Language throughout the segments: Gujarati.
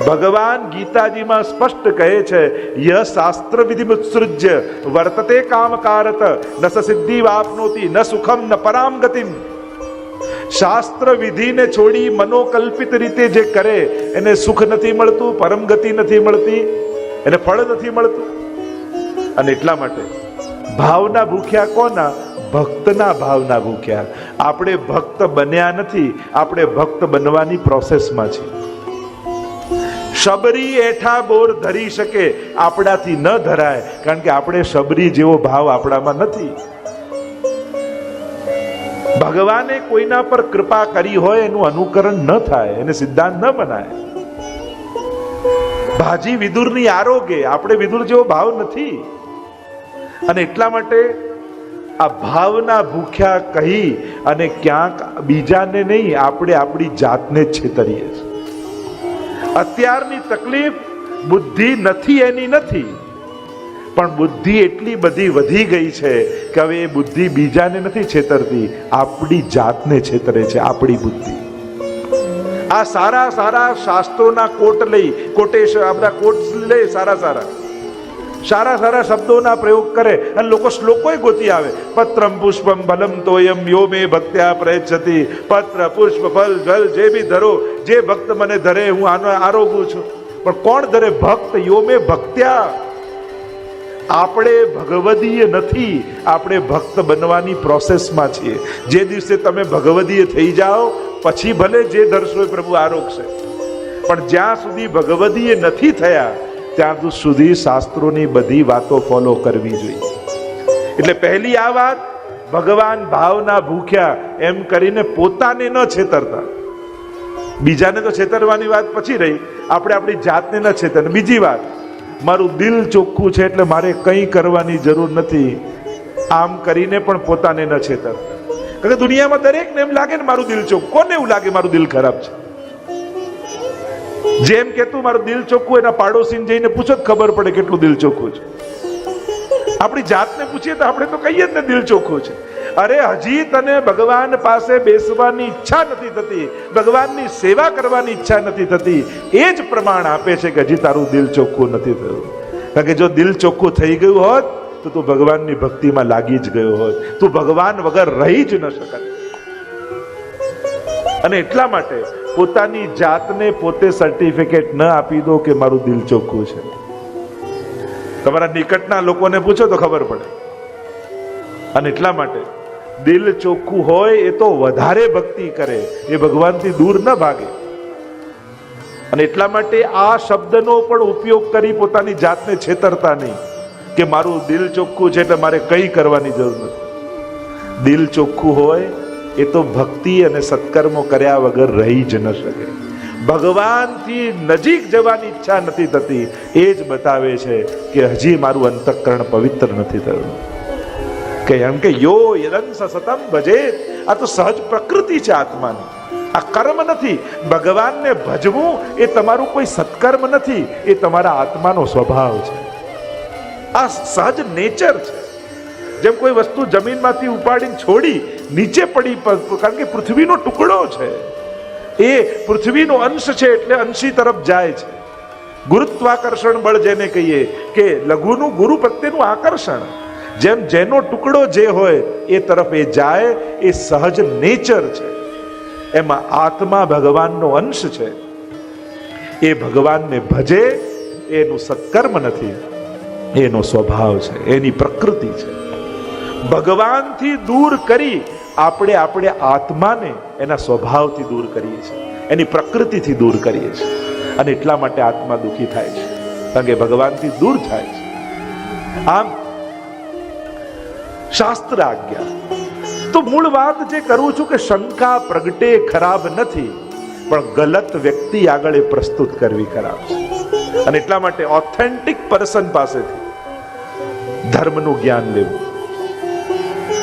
ભગવાન ગીતાજીમાં સ્પષ્ટ કહે છે, ય શાસ્ત્ર વિધિમુત્સૃજ્ય વર્તતે કામકારત ન સ સિદ્ધિ વાપ્નોતિ ન સુખમ ન પરામ ગતિમ. શાસ્ત્ર વિધિને છોડી મનોકલ્પિત રીતે જે કરે એને સુખ નથી મળતું, પરમ ગતિ નથી મળતી, એને ફળ નથી મળતું. અને એટલા માટે ભાવના ભૂખ્યા કોના? ભક્તના ભાવના ભૂખ્યા. આપણે ભક્ત બન્યા નથી, આપણે ભક્ત બનવાની પ્રોસેસમાં છીએ. શબરી એઠા બોર ધરી શકે, આપણાથી ન ધરાય, કારણ કે આપણે શબરી જેવો ભાવ આપણામાં નથી. ભગવાને કોઈના પર કૃપા કરી હોય એનું અનુકરણ ન થાય, એને સિદ્ધાંત ન બનાય. ભાજી વિદુરની આરોગ્ય, આપણે વિદુર જેવો ભાવ નથી. અને એટલા માટે આ ભાવના ભૂખ્યા કહી અને ક્યાંક બીજાને નહીં, આપણે આપણી જાતને છેતરીએ છીએ. અત્યારની તકલીફ બુદ્ધિ નથી એની નથી, પણ બુદ્ધિ એટલી બધી વધી ગઈ છે કે હવે એ બુદ્ધિ બીજાને નથી છેતરતી, આપણી જાતને છેતરે છે આપણી બુદ્ધિ. આ સારા સારા શાસ્ત્રોના કોટ લઈ, કોટેશન, આપણા કોટ્સ લઈ, સારા સારા શબ્દોના પ્રયોગ કરે અને લોકો શ્લોકોય ગોતી આવે. પત્રમ પુષ્પમ ફલમ તોયમ યો મે ભક્ત્યા પ્રયચ્છતિ. પત્ર પુષ્પ ફલ જલ જે બી ધરો, જે ભક્ત મને ધરે હું આનો આરોગું છું. પણ કોણ ધરે? ભક્ત. યો મે ભક્ત્યા. આપણે ભગવદીય નથી, આપણે ભક્ત બનવાની પ્રોસેસમાં છીએ. જે દિવસે તમે ભગવદીય થઈ જાઓ પછી ભલે જે ધરશો એ પ્રભુ આરોગશે, પણ જ્યાં સુધી ભગવદીય નથી થયા ત્યાં સુધી શાસ્ત્રોની બધી વાતો ફોલો કરવી જોઈએ. એટલે પહેલી આ વાત, ભગવાન ભાવના ભૂખ્યા એમ કરીને પોતાને ન છેતરતા. બીજાને તો છેતરવાની વાત પછી રહી, આપણે આપણી જાતને ન છેતર. બીજી વાત, મારું દિલ ચોખ્ખું છે એટલે મારે કંઈ કરવાની જરૂર નથી, આમ કરીને પણ પોતાને ન છેતર. કારણ કે દુનિયામાં દરેકને એમ લાગે ને મારું દિલ ચોખ્ખું. કોને એવું લાગે મારું દિલ ખરાબ છે? જેમ કે તું મારું દિલ ચોખ્ખું, એના પાડોશીને જઈને પૂછો તો ખબર પડે કેટલું દિલ ચોખ્ખું છે. આપણી જાતને પૂછીએ તો આપણે તો કહીએ જ ને દિલ ચોખ્ખું છે. અરે હજી તને ભગવાન પાસે બેસવાની ઈચ્છા નથી થતી, ભગવાનની સેવા કરવાની ઈચ્છા નથી થતી, એ જ પ્રમાણ આપે છે કે હજી તારું દિલ ચોખ્ખું નથી થયું. કારણ કે જો દિલ ચોખ્ખું થઈ ગયું હોત તો તું ભગવાનની ભક્તિમાં લાગી જ ગયો હોત, તું ભગવાન વગર રહી જ ન શકત. અને એટલા માટે પોતાની જાતને પોતે સર્ટિફિકેટ ન આપી દો કે મારું દિલ ચોખ્ખું છે. તમારા નિકટના લોકોને પૂછો તો ખબર પડે. અને એટલા માટે દિલ ચોખ્ખું હોય એ તો વધારે ભક્તિ કરે, એ ભગવાનથી દૂર ન ભાગે. અને એટલા માટે આ શબ્દનો પણ ઉપયોગ કરી પોતાની જાતને છેતરતા નહીં કે મારું દિલ ચોખ્ખું છે એટલે મારે કંઈ કરવાની જરૂર નથી. દિલ ચોખ્ખું હોય એ તો ભક્તિ અને સત્કર્મો કર્યા વગર રહી જ ન શકે. ભગવાનથી નજીક જવાની ઈચ્છા નથી થતી, એ જ બતાવે છે કે હજી મારું અંતઃકરણ પવિત્ર નથી થયું. કે એમ કે યો યદંસ સતમ ભજેત, આ તો સહજ પ્રકૃતિ છે આત્માની, આ કર્મ નથી. ભગવાનને ભજવું એ તમારું કોઈ સત્કર્મ નથી, એ તમારા આત્માનો સ્વભાવ છે, આ સહજ નેચર છે. જેમ કોઈ વસ્તુ જમીનમાંથી ઉપાડીને છોડી નીચે પડી, કારણ કે પૃથ્વીનો ટુકડો છે, એ પૃથ્વીનો અંશ છે એટલે અંશી તરફ જાય છે. ગુરુત્વાકર્ષણ બળ જેને કહીએ કે લઘુનું ગુરુ પ્રત્યેનું આકર્ષણ, જેમ જેનો ટુકડો જે હોય એ તરફ એ જાય, એ સહજ નેચર છે. એમાં આત્મા ભગવાનનો અંશ છે, એ ભગવાનને ભજે એનું સત્કર્મ નથી, એનો સ્વભાવ છે, એની પ્રકૃતિ છે. ભગવાનથી દૂર કરી આપણે આત્માને એના સ્વભાવથી દૂર કરીએ છીએ, એની પ્રકૃતિથી દૂર કરીએ છીએ. અને એટલા માટે આત્મા દુઃખી થાય છે, કારણ કે ભગવાનથી દૂર થાય છે. આમ શાસ્ત્ર આજ્ઞા તો મૂળ વાત જે કરું છું કે શંકા પ્રગટે ખરાબ નથી, પણ ગલત વ્યક્તિ આગળ એ પ્રસ્તુત કરવી ખરાબ છે. અને એટલા માટે ઓથેન્ટિક પર્સન પાસેથી ધર્મનું જ્ઞાન લેવું.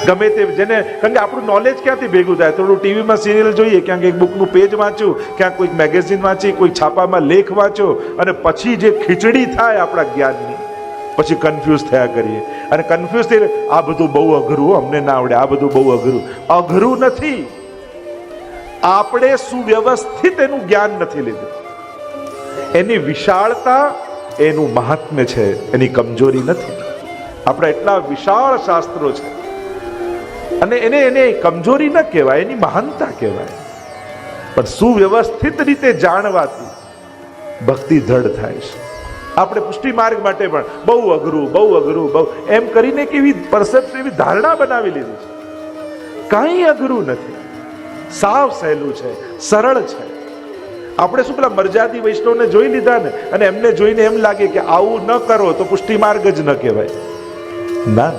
ગમે તે જેને, કારણ કે આપણું નોલેજ ક્યાંથી ભેગું થાય? થોડું ટીવીમાં સિરિયલ જોઈએ, ક્યાંક એક બુકનું પેજ વાંચ્યું, ક્યાંક કોઈક મેગેઝિન વાંચી, કોઈ છાપામાં લેખ વાંચો, અને પછી જે ખીચડી થાય આપણા જ્ઞાનની, પછી કન્ફ્યુઝ થયા કરીએ. અને કન્ફ્યુઝ થઈ, આ બધું બહુ અઘરું, અમને ના આવડે, આ બધું બહુ અઘરું. અઘરું નથી, આપણે સુવ્યવસ્થિત એનું જ્ઞાન નથી લીધું. એની વિશાળતા, એનું મહાત્મ્ય છે, એની કમજોરી નથી. આપણા એટલા વિશાળ શાસ્ત્રો છે અને એને કમજોરી ન કહેવાય, એની મહાનતા કહેવાય. પણ સુવ્યવસ્થિત રીતે જાણવાથી ભક્તિ દ્રઢ થાય છે. આપણે પુષ્ટિ માર્ગ માટે પણ બહુ અઘરું એમ કરીને કેવી પરસેપ્શન, એવી ધારણા બનાવી લીધી છે. કાંઈ અઘરું નથી, સાવ સહેલું છે, સરળ છે. આપણે શું પેલા મરજાદી વૈષ્ણવને જોઈ લીધા ને, અને એમને જોઈને એમ લાગે કે આવું ન કરો તો પુષ્ટિ માર્ગ જ ન કહેવાય. ના,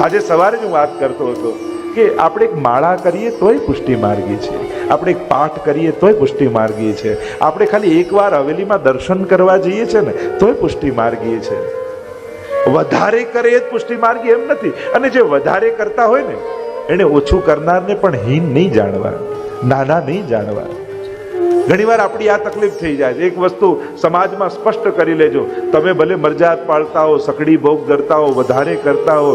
આજે સવારે જ હું વાત કરતો હતો કે આપણે એક માળા કરીએ તોય પુષ્ટિ માર્ગી છે, આપણે એક પાઠ કરીએ તોય પુષ્ટિ માર્ગી છે, આપણે ખાલી એકવાર હવેલીમાં દર્શન કરવા જઈએ છે ને તોય પુષ્ટિ માર્ગી છે. વધારે કરે એ જ પુષ્ટિ માર્ગી એમ નથી. અને જે વધારે કરતા હોય ને એને ઓછું કરનારને પણ હીન નહીં જાણવા, નાના નહીં જાણવા. ઘણીવાર આપણી આ તકલીફ થઈ જાય છે. એક વસ્તુ સમાજમાં સ્પષ્ટ કરી લેજો, તમે ભલે મરજાદ પાળતા હો, સકડી ભોગ ધરતા હો, વધારે કરતા હો,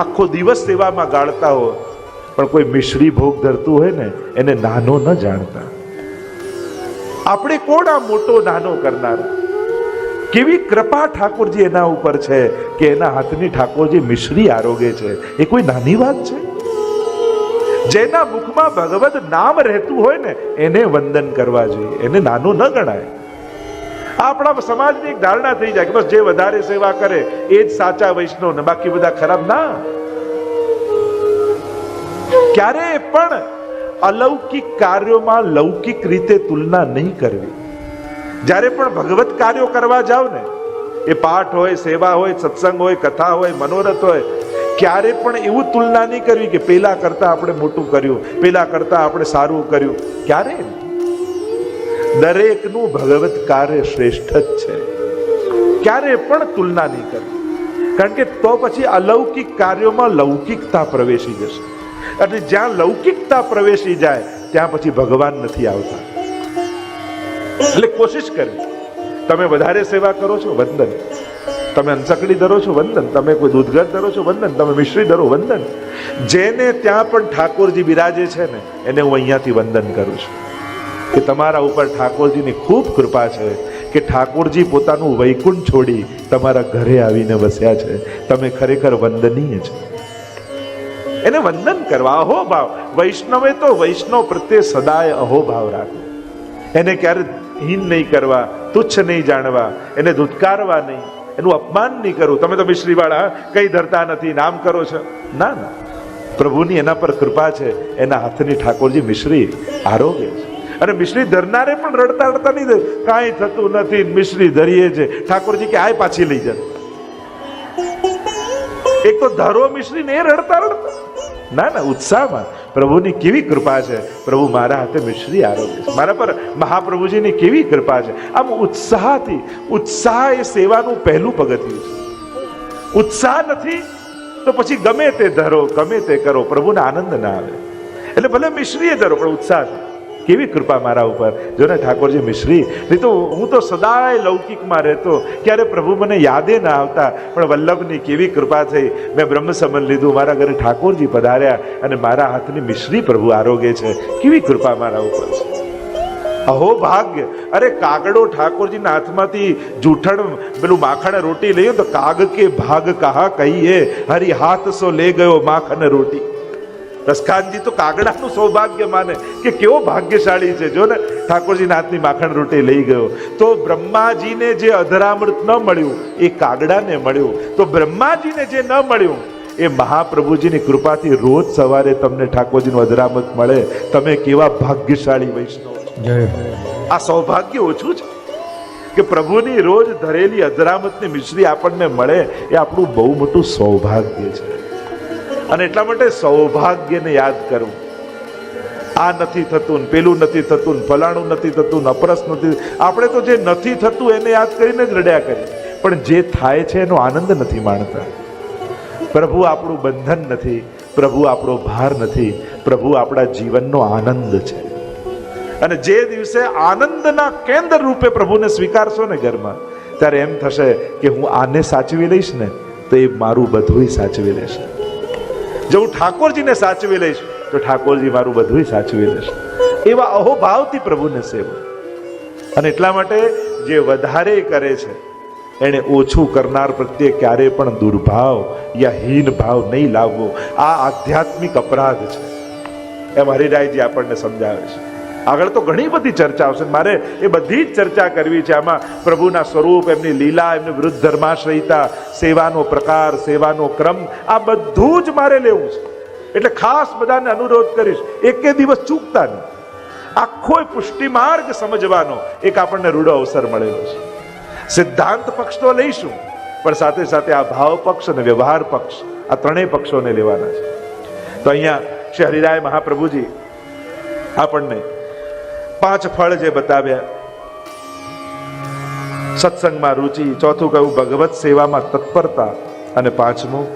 આખો દિવસ સેવામાં ગાળતા હો, પણ કોઈ મિશ્રી ભોગ ધરતું હોય ને એને નાનો ન જાણતા. આપણે કોણ આ મોટો નાનો કરનાર? કેવી કૃપા ઠાકોરજી એના ઉપર છે કે એના હાથની ઠાકોરજી મિશ્રી આરોગે છે. એ કોઈ નાની વાત છે? જેના મુખમાં ભગવદ નામ રહેતું હોય ને એને વંદન કરવા જોઈએ, એને નાનો ન ગણાય. આપણા સમાજની એક ધારણા થઈ જાય કે બસ જે વધારે સેવા કરે એ જ સાચા વૈષ્ણવ ને બાકી બધા ખરાબ. ના, ક્યારે પણ અલૌકિક કાર્યોમાં લૌકિક રીતે તુલના નહીં કરવી. જ્યારે પણ ભગવત કાર્યો કરવા જાવ ને, એ પાઠ હોય, સેવા હોય, સત્સંગ હોય, કથા હોય, મનોરથ હોય, ક્યારે પણ એવું તુલના નહીં કરવી કે પેલા કરતા આપણે મોટું કર્યું, પેલા કરતા આપણે સારું કર્યું. ક્યારે? દરેકનું ભગવત કાર્ય શ્રેષ્ઠ જ છે. ક્યારે પણ તુલના નહીં કરવી, કારણ કે તો પછી અલૌકિક કાર્યોમાં લૌકિકતા પ્રવેશી જશે. અને જ્યાં લૌકિકતા પ્રવેશી જાય ત્યાં પછી ભગવાન નથી આવતા. એટલે કોશિશ કરવી. તમે વધારે સેવા કરો છો, વંદન. તમે અંસકડી ધરો છો, વંદન. તમે કોઈ દૂધઘર ધરો છો, વંદન. તમે મિશ્રી ધરો, વંદન. જેને ત્યાં પણ ઠાકોરજી બિરાજે છે ને એને હું અહીંયાથી વંદન કરું છું કે તમારા ઉપર ઠાકોરજીની ખૂબ કૃપા છે કે ઠાકોરજી પોતાનું વૈકુંઠ છોડી તમારા ઘરે આવીને વસ્યા છે. તમે ખરેખર વંદનીય છે. એને વંદન કરવા, અહોભાવ. વૈષ્ણવે તો વૈષ્ણવ પ્રત્યે સદાય અહોભાવ રાખો. એને ક્યારે હીન નહીં કરવા, તુચ્છ નહીં જાણવા, એને ધુતકારવા નહીં, એનું અપમાન નહીં કરવું. તમે તો મિશ્રીવાળા કઈ ધરતા નથી, નામ કરો છો. ના, પ્રભુની એના પર કૃપા છે, એના હાથની ઠાકોરજી મિશ્રી આરોગ્ય છે. અને મિશ્રી ધરનારે પણ રડતા રડતા નહીં, કાંઈ થતું નથી, મિશ્રી ધરીએ છે. ઠાકોરજી કે આય પાછી લઈ જાય. એક તો ધરો મિશ્રી ને એ રડતા રડતા. ના, ઉત્સાહમાં પ્રભુની કેવી કૃપા છે. પ્રભુ મારા હાથે મિશ્રી આરોગ્ય છે, મારા પર મહાપ્રભુજીની કેવી કૃપા છે. આમ ઉત્સાહથી, ઉત્સાહ એ સેવાનું પહેલું પગથિયું છે. ઉત્સાહ નથી તો પછી ગમે તે ધરો, ગમે તે કરો, પ્રભુને આનંદ ના આવે. એટલે ભલે મિશ્રીએ ધરો પણ ઉત્સાહ. કેવી કૃપા મારા ઉપર. જો ને ઠાકોરજી મિશ્રી, નહીં તો હું તો સદાય લૌકિકમાં રહેતો, ક્યારે પ્રભુ મને યાદે ના આવતા. પણ વલ્લભની કેવી કૃપા થઈ, મેં બ્રહ્મ સમન લીધું, મારા ઘરે ઠાકોરજી પધાર્યા અને મારા હાથની મિશ્રી પ્રભુ આરોગે છે. કેવી કૃપા મારા ઉપર છે. અહો ભાગ્ય. અરે કાગડો ઠાકોરજીના હાથમાંથી જૂઠણ પેલું માખણ રોટી લઈ તો કાગ કે ભાગ કહા કહીએ, હરી હાથ સો લે ગયો માખણ રોટી. રસખાનજી તો કાગડાનું સૌભાગ્ય માને કે કેવો ભાગ્યશાળી છે. જો ને ઠાકોરજીના હાથની માખણ રોટી લઈ ગયો તો બ્રહ્માજીને જે અધરામૃત ન મળ્યું એ કાગડાને મળ્યું. તો બ્રહ્માજીને જે ન મળ્યું એ મહાપ્રભુજીની કૃપાથી રોજ સવારે તમને ઠાકોરજીનું અધરામૃત મળે. તમે કેવા ભાગ્યશાળી વૈષ્ણવ. આ સૌભાગ્ય ઓછું છે કે પ્રભુની રોજ ધરેલી અધરામૃતની મિશ્રી આપણને મળે, એ આપણું બહુ મોટું સૌભાગ્ય છે. અને એટલા માટે સૌભાગ્યને યાદ કરવું. આ નથી થતું, પેલું નથી થતું, ફલાણું નથી થતું, અપરસ નથી. આપણે તો જે નથી થતું એને યાદ કરીને જ રડ્યા કરીએ, પણ જે થાય છે એનો આનંદ નથી માણતા. પ્રભુ આપણું બંધન નથી, પ્રભુ આપણો ભાર નથી, પ્રભુ આપણા જીવનનો આનંદ છે. અને જે દિવસે આનંદના કેન્દ્ર રૂપે પ્રભુને સ્વીકારશો ને ઘરમાં, ત્યારે એમ થશે કે હું આને સાચવી લઈશ ને તો એ મારું બધું સાચવી લેશે. જો હું ઠાકોરજીને સાચવી લઈશ તો ઠાકોરજી મારું બધું સાચવી લેશે. એવા અહોભાવથી પ્રભુને સેવો. અને એટલા માટે જે વધારે કરે છે એને ઓછું કરનાર પ્રત્યે ક્યારે પણ દુર્ભાવ યા હીન ભાવ નહીં લાવવો. આ આધ્યાત્મિક અપરાધ છે એમ હરિરાયજી આપણને સમજાવે છે. આગળ તો ઘણી બધી ચર્ચા આવશે, મારે એ બધી જ ચર્ચા કરવી છે. આમાં પ્રભુના સ્વરૂપ, એમની લીલા, એમની વૃદ્ધ ધર્માશ્રયિતા, સેવાનો પ્રકાર, સેવાનો ક્રમ, આ બધું જ મારે લેવું છે. એટલે ખાસ બધાને અનુરોધ કરીશ, એકે દિવસ ચૂકતા નહીં. આખો પુષ્ટિ માર્ગ સમજવાનો એક આપણને રૂડો અવસર મળેલો છે. સિદ્ધાંત પક્ષ તો લઈશું, પણ સાથે સાથે આ ભાવ પક્ષ અને વ્યવહાર પક્ષ, આ ત્રણેય પક્ષોને લેવાના છે. તો અહીંયા શ્રી હરિરાય મહાપ્રભુજી આપણને 5 ફળ જે બતાવ્યા, સત્સંગમાં રુચિ, ચોથું કહ્યું ભગવત સેવામાં તત્પરતા, અને 5મું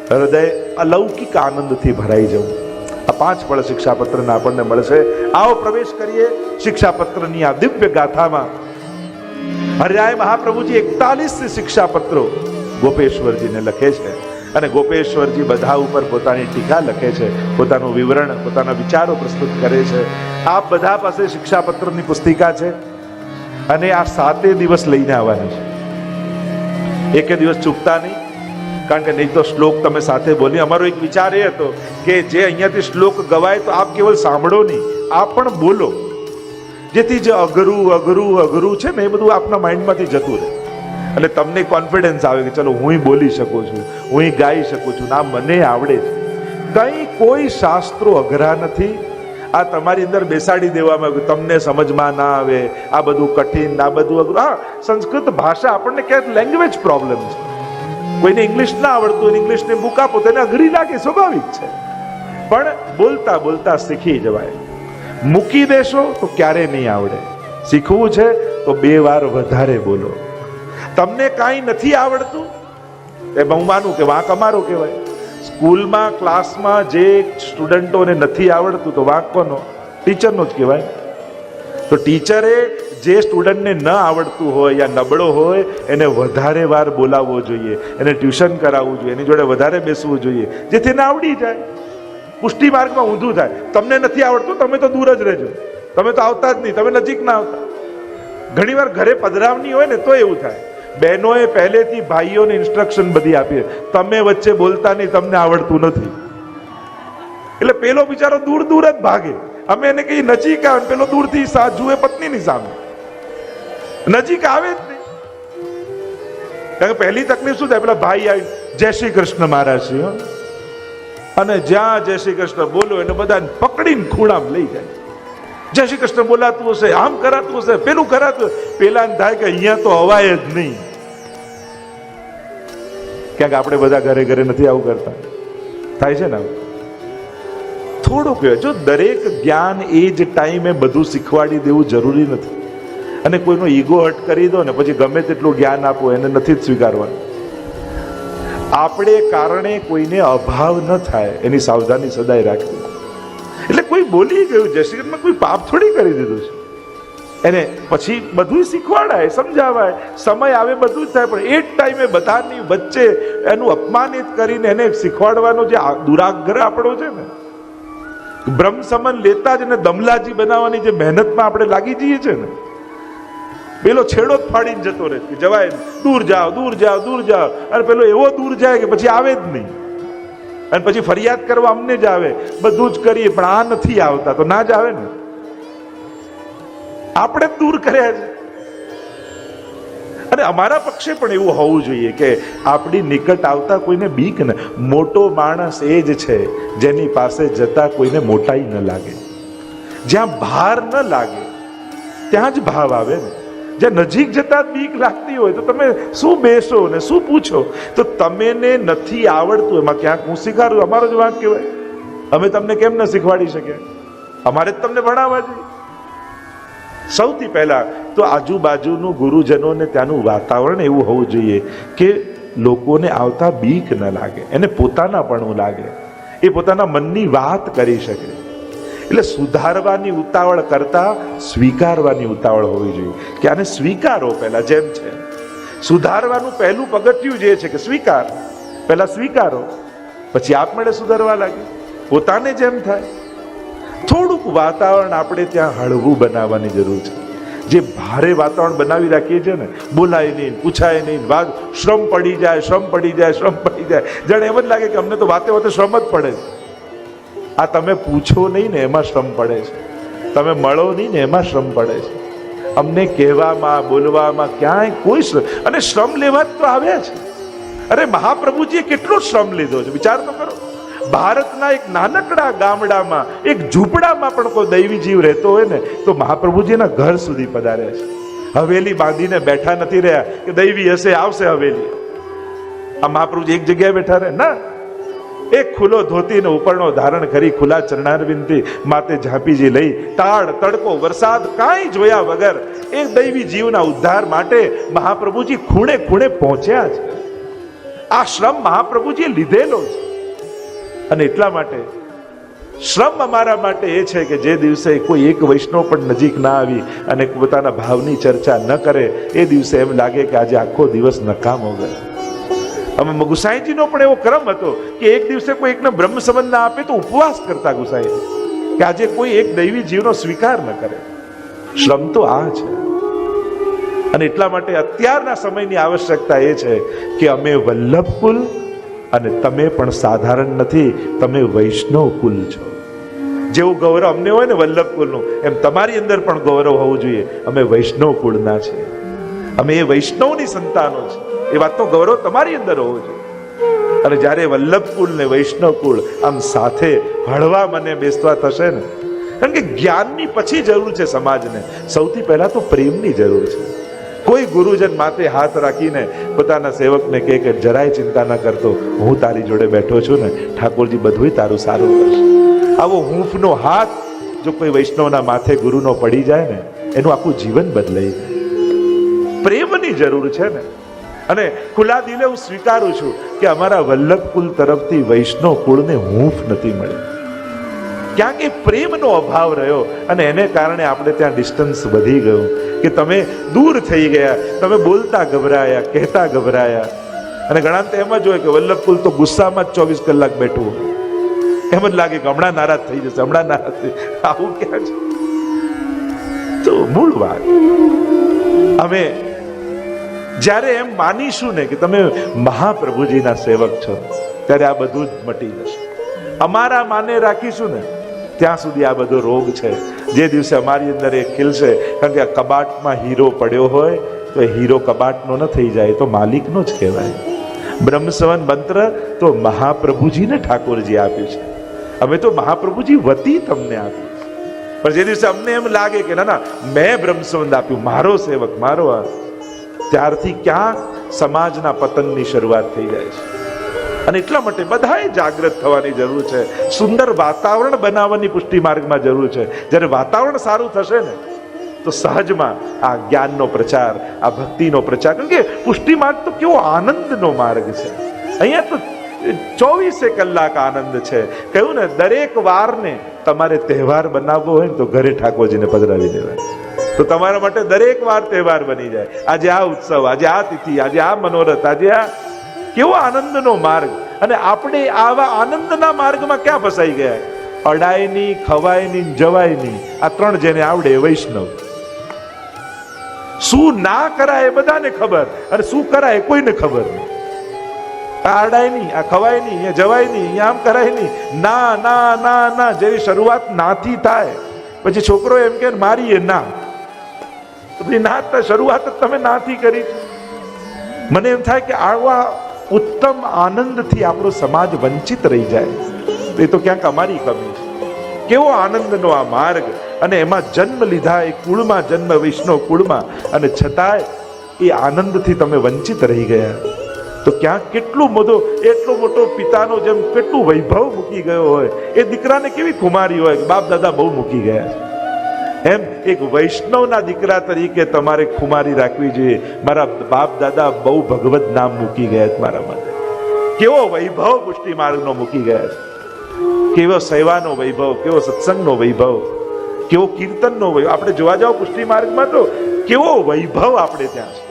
હૃદય અલૌકિક આનંદથી ભરાઈ જવું. આ 5 ફળ શિક્ષાપત્રના આપણને મળશે. આવો પ્રવેશ કરીએ શિક્ષાપત્રની આ દિવ્ય ગાથામાં. હરિરાય મહાપ્રભુજી 41 શિક્ષાપત્રો ગોપેશ્વરજીને લખે છે, અને ગોપેશ્વરજી બધા ઉપર પોતાની ટીકા લખે છે, પોતાનું વિવરણ, પોતાના વિચારો પ્રસ્તુત કરે છે. આપ બધા પાસે શિક્ષાપત્રની પુસ્તિકા છે, અને આ 7 દિવસ લઈને આવવાની છે. એકે દિવસ ચૂકતા નહીં, કારણ કે નહીં તો શ્લોક તમે સાથે બોલી. અમારો એક વિચાર એ હતો કે જે અહીંયાથી શ્લોક ગવાય તો આપ કેવલ સાંભળો નહીં, આપ પણ બોલો, જેથી જે અઘરું છે ને એ બધું આપના માઇન્ડમાંથી જતું રહે, અને તમને કોન્ફિડન્સ આવે કે ચલો હું બોલી શકું છું, હું ગાઈ શકું છું, ના મને આવડે છે. કંઈ કોઈ શાસ્ત્રો અઘરા નથી. આ તમારી અંદર બેસાડી દેવામાં આવ્યું, તમને સમજમાં ના આવે, આ બધું કઠિન, આ બધું અઘરું. હા, સંસ્કૃત ભાષા આપણને ક્યાંક લેંગ્વેજ પ્રોબ્લેમ છે. કોઈને ઇંગ્લિશ ના આવડતું હોય, ઇંગ્લિશની બુક આપો તેને અઘરી લાગે, સ્વાભાવિક છે. પણ બોલતા બોલતા શીખી જવાય. મૂકી દેશો તો ક્યારે નહીં આવડે. શીખવું છે તો 2 વાર વધારે બોલો. તમને કાંઈ નથી આવડતું એ હું માનું કે વાંક અમારો કહેવાય. સ્કૂલમાં, ક્લાસમાં જે સ્ટુડન્ટોને નથી આવડતું તો વાંક કોનો? ટીચરનો જ કહેવાય. તો ટીચરે જે સ્ટુડન્ટને ન આવડતું હોય યા નબળો હોય એને વધારે વાર બોલાવવો જોઈએ, એને ટ્યુશન કરાવવું જોઈએ, એની જોડે વધારે બેસવું જોઈએ, જેથી એને આવડી જાય. પુષ્ટિ માર્ગમાં ઊંધું થાય. તમને નથી આવડતું, તમે તો દૂર જ રહેજો, તમે તો આવતા જ નહીં, તમે નજીક ના આવતા. ઘણી વાર ઘરે પધરાવની હોય ને તો એવું થાય. બહેનોએ પહેલેથી ભાઈઓને ઇન્સ્ટ્રક્શન બધી આપી, તમે વચ્ચે બોલતા નહીં, તમને આવડતું નથી. એટલે પેલો બિચારો દૂર દૂર જ ભાગે. અમે એને કહીએ નજીક આવે, પેલો દૂરથી જુએ પત્નીની સામે, નજીક આવે જ નહીં. કારણ કે પહેલી તકલીફ શું થાય, પેલા ભાઈ આવી જય શ્રી કૃષ્ણ મહારાજ શ્રી, અને જ્યાં જય શ્રી કૃષ્ણ બોલો એને બધાને પકડીને ખૂણામાં લઈ જાય. જય શ્રી કૃષ્ણ બોલાતું હશે, આમ કરાતું હશે, પેલું કરાતું, પેલાને થાય કે અહીંયા તો અવાય જ નહીં. ક્યાંક આપણે બધા ઘરે ઘરે નથી આવું કરતા, થાય છે ને? થોડું કહેવાય. જો દરેક જ્ઞાન એ જ ટાઈમે બધું શીખવાડી દેવું જરૂરી નથી. અને કોઈનો ઈગો હટ કરી દો ને પછી ગમે તેટલું જ્ઞાન આપો એને નથી જ સ્વીકારવાનું. આપણે કારણે કોઈને અભાવ ન થાય એની સાવધાની સદાય રાખવી. એટલે કોઈ બોલી ગયું જય શ્રી કૃષ્ણ, કોઈ પાપ થોડી કરી દીધું છે. એને પછી બધું શીખવાડાય, સમજાવાય, સમય આવે બધું જ થાય. પણ એ જ ટાઈમે બધાની વચ્ચે એનું અપમાનિત કરીને એને શીખવાડવાનો જે દુરાગ્રહ આપણો છે ને, બ્રહ્મ સમન લેતા જ એને દમલાજી બનાવવાની જે મહેનતમાં આપણે લાગી જઈએ છે ને, પેલો છેડો જ ફાડીને જતો રહે કે જવાય, દૂર જાઓ, દૂર જાઓ, દૂર જાઓ. અને પેલો એવો દૂર જાય કે પછી આવે જ નહીં. અને પછી ફરિયાદ કરવા અમને જ આવે, બધું જ કરીએ પણ આ નથી આવતા, તો ના જ આવે ને. આપણે જ દૂર કર્યા છે. અને અમારા પક્ષે પણ એવું હોવું જોઈએ કે આપણી નિકટ આવતા કોઈને બીક ન. મોટો માણસ એ જ છે જેની પાસે જતા કોઈને મોટાઈ ન લાગે. જ્યાં ભાર ન લાગે ત્યાં જ ભાવ આવે ને. જ્યાં નજીક જતા બીક લાગતી હોય તો તમે શું બેસો ને શું પૂછો? તો તમને નથી આવડતું એમાં ક્યાંક હું શીખવાડું, અમારો જ વાંક કહેવાય. અમે તમને કેમ ન શીખવાડી શક્યા? અમારે જ તમને ભણાવવા જોઈએ. સૌથી પહેલા તો આજુબાજુનું ગુરુજનોને ત્યાંનું વાતાવરણ એવું હોવું જોઈએ કે લોકોને આવતા બીક ન લાગે, એને પોતાનાપણું લાગે, એ પોતાના મનની વાત કરી શકે. એટલે સુધારવાની ઉતાવળ કરતા સ્વીકારવાની ઉતાવળ હોવી જોઈએ કે આને સ્વીકારો પહેલા જેમ છે. સુધારવાનું પહેલું પગથિયું જે છે કે સ્વીકાર. પહેલા સ્વીકારો, પછી આપમેળે સુધારવા લાગે, પોતાને જેમ થાય. થોડુંક વાતાવરણ આપણે ત્યાં હળવું બનાવવાની જરૂર છે. જે ભારે વાતાવરણ બનાવી રાખીએ છીએ ને, બોલાય નહીં, પૂછાય નહીં, વાત શ્રમ પડી જાય, શ્રમ પડી જાય, શ્રમ પડી જાય, જાણે એમ જ લાગે કે અમને તો વાતે વાતે શ્રમ જ પડે છે. આ તમે પૂછો નહીં ને એમાં શ્રમ પડે છે, તમે મળો નહીં ને એમાં શ્રમ પડે છે. અમને કહેવામાં બોલવામાં ક્યાંય કોઈ શ્રમ, અને શ્રમ લેવા જ તો આવ્યા છે. અરે મહાપ્રભુજીએ કેટલો શ્રમ લીધો છે, વિચાર તો કરો. ભારતના એક નાનકડા ગામડામાં, એક ઝૂંપડામાં પણ કોઈ દૈવી જીવ રહેતો હોય ને તો મહાપ્રભુજીના ઘર સુધી પધાર્યા છે. હવેલી બાંધીને બેઠા નથી રહ્યા કે દૈવી હશે આવશે હવેલી. આ મહાપ્રભુજી એક જગ્યાએ બેઠા રહે ના, એક ખુલ્લો ધોતીને ઉપરનો ધારણ કરી ખુલ્લા ચરણારવિંદથી માતે ઝાંપીજી લઈ તાળ તડકો વરસાદ કાંઈ જોયા વગર એક દૈવી જીવના ઉદ્ધાર માટે મહાપ્રભુજી ખૂણે ખૂણે પહોંચ્યા છે. આ શ્રમ મહાપ્રભુજીએ લીધેલો છે. અને એટલા માટે શ્રમ અમારા માટે એ છે કે જે દિવસે કોઈ એક વૈષ્ણવ પણ નજીક ના આવી અને પોતાના ભાવની ચર્ચા ન કરે, એ દિવસે એમ લાગે કે આજે આખો દિવસ નકામો ગયો. અમે ગુસાઈજીનો પણ એવો ક્રમ હતો કે એક દિવસે કોઈ એકને બ્રહ્મ સંબંધ ના આપે તો ઉપવાસ કરતા ગુસાઈજી, કે આજે કોઈ એક દૈવી જીવનો સ્વીકાર ન કરે. શ્રમ તો આ છે. અને એટલા માટે અત્યારના સમયની આવશ્યકતા એ છે કે અમે વલ્લભ કુલ અને તમે પણ સાધારણ નથી, તમે વૈષ્ણવ કુલ છો. જેવું ગૌરવ અમને હોય ને વલ્લભ કુલનું, એમ તમારી અંદર પણ ગૌરવ હોવું જોઈએ. અમે વૈષ્ણવ કુળના છીએ, અમે એ વૈષ્ણવની સંતાનો છે, એ વાતનો ગૌરવ તમારી અંદર હોવો જોઈએ. અને જ્યારે વલ્લભ કુલ ને વૈષ્ણવ કુળ આમ સાથે હળવા મને બેસવા થશે ને, કારણ કે જ્ઞાનની પછી જરૂર છે સમાજને, સૌથી પહેલા તો પ્રેમની જરૂર છે. કોઈ ગુરુજન માથે હાથ રાખીને પોતાના સેવકને કહે કે જરાય ચિંતા ન કરતો, હું તારી જોડે બેઠો છું ને, ઠાકોરજી બધું તારું સારું કરશે. આવો હૂંફનો હાથ જો કોઈ વૈષ્ણવના માથે ગુરુનો પડી જાય ને, એનું આખું જીવન બદલાઈ જાય. પ્રેમની જરૂર છે ને. અને ખુલ્લા દિલે હું સ્વીકારું છું કે અમારા વલ્લભ કુલ તરફથી વૈષ્ણવ કુળને હૂંફ નથી મળી. ક્યાંક એ પ્રેમનો અભાવ રહ્યો અને એને કારણે આપણે ત્યાં ડિસ્ટન્સ વધી ગયું કે તમે દૂર થઈ ગયા, તમે બોલતા ગભરાયા, કહેતા ગભરાયા. અને ઘણા તો એમ જ હોય કે વલ્લભ કુલ તો ગુસ્સામાં જ 24 કલાક બેઠું, એમ જ લાગે કે હમણાં નારાજ થઈ જશે, હમણાં નારાજ થઈ. આવું ક્યાં છે? તો મૂળ વાત અમે જ્યારે એમ માનીશું ને કે તમે મહાપ્રભુજીના સેવક છો, ત્યારે આ બધું જ મટી જશે. અમારા માને રાખીશું ને ત્યાં સુધી આ બધો રોગ છે. જે દિવસે અમારી અંદર એ ખીલશે, કારણ કે આ કબાટમાં હીરો પડ્યો હોય તો એ હીરો કબાટનો ન થઈ જાય, તો માલિકનો જ કહેવાય. બ્રહ્મસવન મંત્ર તો મહાપ્રભુજીને ઠાકોરજી આપ્યું છે, અમે તો મહાપ્રભુજી વતી તમને આપ્યું છે. પણ જે દિવસે અમને એમ લાગે કે ના ના મેં બ્રહ્મસવન આપ્યું, મારો સેવક મારો, ત્યારથી ક્યાં સમાજના પતનની શરૂઆત થઈ જાય છે. અને એટલા માટે બધાએ જાગૃત થવાની જરૂર છે. સુંદર વાતાવરણ બનાવવાની પુષ્ટિ માર્ગમાં જરૂર છે. જ્યારે વાતાવરણ સારું થશે ને તો સહજમાં આ જ્ઞાનનો પ્રચાર, આ ભક્તિનો પ્રચાર, કારણ કે પુષ્ટિ માર્ગ તો કેવો આનંદનો માર્ગ છે. અહીંયા તો 24 કલાક આનંદ છે. કહ્યું ને, દરેક વારને તમારે તહેવાર બનાવવો હોય ને તો ઘરે ઠાકોરજીને પધરાવી દેવાય, તો તમારા માટે દરેક વાર તહેવાર બની જાય. આજે આ ઉત્સવ, આજે આ તિથિ, આજે આ મનોરથ, આજે આ કેવો આનંદનો માર્ગ. અને આપણે આવા આનંદના માર્ગમાં ક્યાં ફસાઈ ગયા? અડાય નહીં, ખવાય નહીં, જવાય નહીં. આ ત્રણ જેને આવડે વૈષ્ણવ. શું ના કરાય એ બધાને ખબર, અને શું કરાય કોઈને ખબર નહીં. આ અડાય નહીં, આ ખવાય નહીં, અહીંયા જવાય નહીં, અહીંયા આમ કરાય નહીં. ના ના ના ના, જેવી શરૂઆત નાથી થાય પછી છોકરો એમ કે મારીએ ના, ના શરૂઆત જ તમે નાથી કરી. મને એમ થાય કે આવા ઉત્તમ આનંદથી આપણો સમાજ વંચિત રહી જાય. એ તો ક્યાંક અમારી કમી છે. કેવો આનંદનો આ માર્ગ, અને એમાં જન્મ લીધા, એ કુળમાં જન્મ, વૈષ્ણવ કુળમાં, અને છતાંય એ આનંદથી તમે વંચિત રહી ગયા. તો ક્યાંક એટલો મોટો પિતાનો જેમ કેટલું વૈભવ મૂકી ગયો હોય, એ દીકરાને કેવી ખુમારી હોય કે બાપ દાદા બહુ મૂકી ગયા છે. એમ એક વૈષ્ણવના દીકરા તરીકે તમારે ખુમારી રાખવી જોઈએ. મારા બાપ દાદા બહુ ભગવત નામ મૂકી ગયા મારા માટે. કેવો વૈભવ પુષ્ટિ માર્ગનો મૂકી ગયા છે. કેવો સેવાનો વૈભવ, કેવો સત્સંગનો વૈભવ, કેવો કીર્તનનો વૈભવ. આપણે જોવા જાવ પુષ્ટિ માર્ગમાં તો કેવો વૈભવ આપણે ત્યાં છે.